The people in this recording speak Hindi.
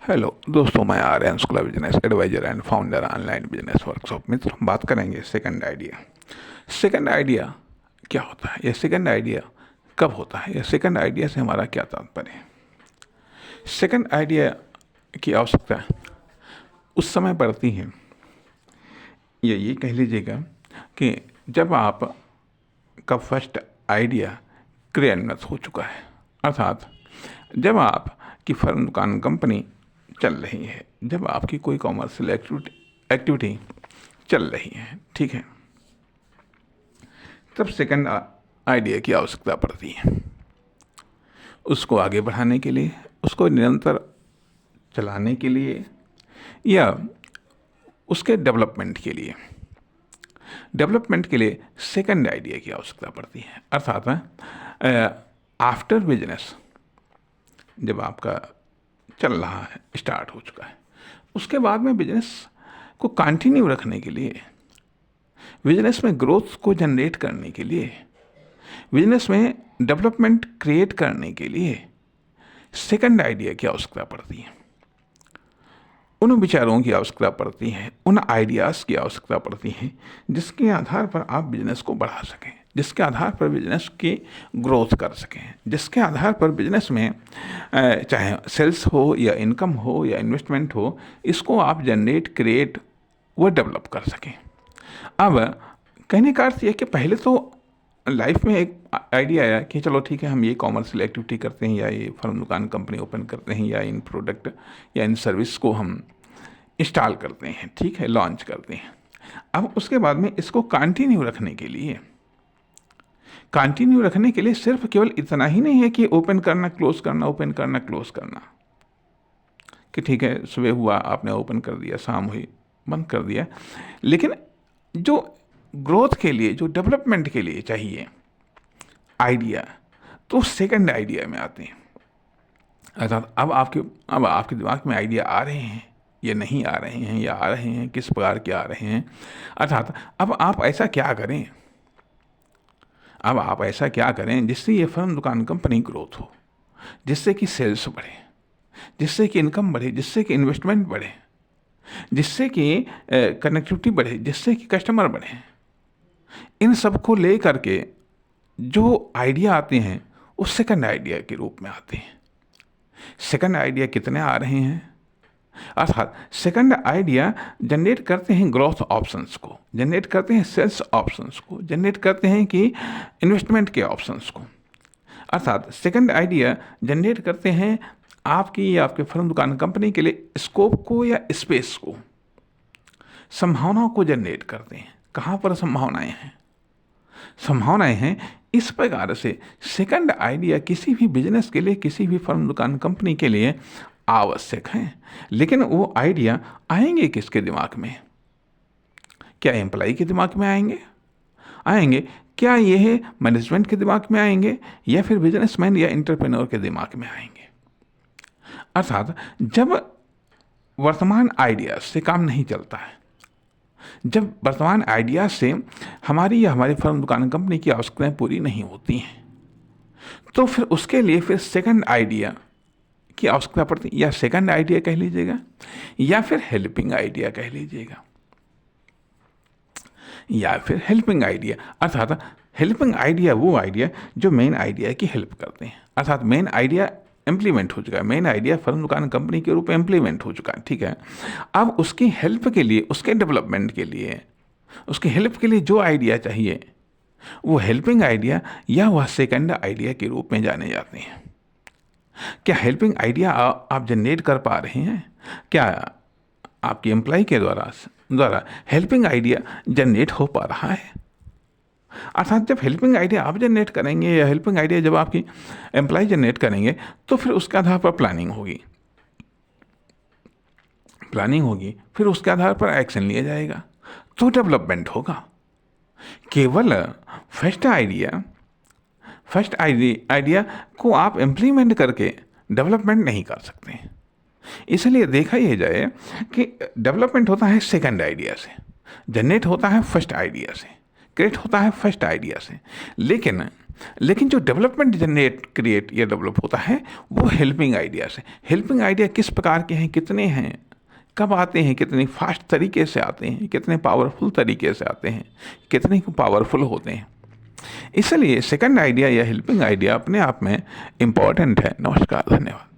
हेलो दोस्तों, मैं Aryan Shukla, business advisor and founder online business workshop. मित्र, हम बात करेंगे सेकंड आइडिया। सेकंड आइडिया क्या होता है, यह सेकंड आइडिया कब होता है, यह सेकंड आइडिया से हमारा क्या तात्पर्य है। सेकंड आइडिया की आवश्यकता उस समय पड़ती है, या ये कह लीजिएगा कि जब आप का फर्स्ट आइडिया क्रियान्वित हो चुका है, अर्थात जब आपकी फर्म, दुकान, कंपनी चल रही है, जब आपकी कोई कॉमर्शियल एक्टिविटी चल रही है, ठीक है, तब सेकंड आइडिया की आवश्यकता पड़ती है। उसको आगे बढ़ाने के लिए, उसको निरंतर चलाने के लिए, या उसके डेवलपमेंट के लिए सेकंड आइडिया की आवश्यकता पड़ती है। अर्थात आफ्टर बिजनेस, जब आपका चल रहा है, स्टार्ट हो चुका है, उसके बाद में बिजनेस को कंटिन्यू रखने के लिए, बिजनेस में ग्रोथ को जनरेट करने के लिए, बिजनेस में डेवलपमेंट क्रिएट करने के लिए सेकंड आइडिया की आवश्यकता पड़ती है। उन विचारों की आवश्यकता पड़ती है, उन आइडियाज़ की आवश्यकता पड़ती है जिसके आधार पर आप बिजनेस को बढ़ा सकें, जिसके आधार पर बिजनेस की ग्रोथ कर सकें, जिसके आधार पर बिजनेस में चाहे सेल्स हो या इनकम हो या इन्वेस्टमेंट हो, इसको आप जनरेट, क्रिएट व डेवलप कर सकें। अब कहने का अर्थ यह कि पहले तो लाइफ में एक आइडिया आया कि चलो ठीक है, हम ये कॉमर्शियल एक्टिविटी करते हैं, या ये फर्म, दुकान, कंपनी ओपन करते हैं, या इन प्रोडक्ट या इन सर्विस को हम इंस्टॉल करते हैं, ठीक है, लॉन्च करते हैं। अब उसके बाद में इसको कंटिन्यू रखने के लिए सिर्फ केवल इतना ही नहीं है कि ओपन करना, क्लोज करना, ओपन करना, क्लोज करना, कि ठीक है सुबह हुआ आपने ओपन कर दिया, शाम हुई बंद कर दिया। लेकिन जो ग्रोथ के लिए, जो डेवलपमेंट के लिए चाहिए आइडिया, तो सेकंड आइडिया में आते हैं। अर्थात अब आपके दिमाग में आइडिया आ रहे हैं या नहीं आ रहे हैं, या आ रहे हैं किस प्रकार के आ रहे हैं। अर्थात अब आप ऐसा क्या करें जिससे ये फर्म, दुकान, कंपनी ग्रोथ हो, जिससे कि सेल्स बढ़े, जिससे कि इनकम बढ़े, जिससे कि इन्वेस्टमेंट बढ़े, जिससे कि कनेक्टिविटी बढ़े, जिससे कि कस्टमर बढ़े। इन सब को ले करके जो आइडिया आते हैं वो सेकंड आइडिया के रूप में आते हैं। सेकंड आइडिया कितने आ रहे हैं, अर्थात सेकंड आइडिया जनरेट करते हैं ग्रोथ ऑप्शंस को, जनरेट करते हैं सेल्स ऑप्शंस को, जनरेट करते हैं कि इन्वेस्टमेंट के ऑप्शंस को। अर्थात सेकंड आइडिया जनरेट करते हैं आपकी या आपके फर्म, दुकान, कंपनी के लिए स्कोप को या स्पेस को, संभावनाओं को जनरेट करते हैं। कहाँ पर संभावनाएं हैं इस प्रकार से सेकंड आइडिया किसी भी बिजनेस के लिए, किसी भी फर्म, दुकान, कंपनी के लिए आवश्यक हैं। लेकिन वो आइडिया आएंगे किसके दिमाग में? क्या एम्प्लॉय के दिमाग में आएंगे? क्या ये मैनेजमेंट के दिमाग में आएंगे, या फिर बिजनेसमैन या एंटरप्रेन्योर के दिमाग में आएंगे? अर्थात जब वर्तमान आइडिया से काम नहीं चलता है, जब वर्तमान आइडिया से हमारी या हमारी फर्म, दुकान, कंपनी की आवश्यकताएं पूरी नहीं होती हैं, तो फिर उसके लिए फिर सेकंड आइडिया की आवश्यकता पड़ती है, या सेकंड आइडिया कह लीजिएगा, या फिर हेल्पिंग आइडिया कह लीजिएगा, या फिर हेल्पिंग आइडिया। अर्थात हेल्पिंग आइडिया वो आइडिया जो मेन आइडिया की हेल्प करते हैं। अर्थात मेन आइडिया इम्प्लीमेंट हो चुका है, मेन आइडिया फर्म, दुकान, कंपनी के रूप में इम्प्लीमेंट हो चुका है, ठीक है। अब उसकी हेल्प के लिए, उसके डेवलपमेंट के लिए, उसकी हेल्प के लिए जो आइडिया चाहिए, वो हेल्पिंग आइडिया या वह सेकंड आइडिया के रूप में जाने जाते हैं। क्या हेल्पिंग आइडिया आप जनरेट कर पा रहे हैं? क्या आपके एम्प्लॉय के द्वारा हेल्पिंग आइडिया जनरेट हो पा रहा है? अर्थात जब हेल्पिंग आइडिया आप जनरेट करेंगे, या हेल्पिंग आइडिया जब आपकी एम्प्लॉय जनरेट करेंगे, तो फिर उसके आधार पर प्लानिंग होगी, फिर उसके आधार पर एक्शन लिया जाएगा, तो डेवलपमेंट होगा। केवल फर्स्ट आइडिया को आप इम्प्लीमेंट करके डेवलपमेंट नहीं कर सकते। इसलिए देखा यह जाए कि डेवलपमेंट होता है सेकंड आइडिया से, जनरेट होता है फर्स्ट आइडिया से, क्रिएट होता है फर्स्ट आइडिया से। लेकिन लेकिन जो डेवलपमेंट जनरेट क्रिएट या डेवलप होता है वो हेल्पिंग आइडिया से। हेल्पिंग आइडिया किस प्रकार के हैं, कितने हैं, कब आते हैं, कितनी फास्ट तरीके से आते हैं, कितने पावरफुल तरीके से आते हैं, कितने पावरफुल होते हैं। इसलिए सेकंड आइडिया या हेल्पिंग आइडिया अपने आप में इम्पॉर्टेंट है। नमस्कार, धन्यवाद।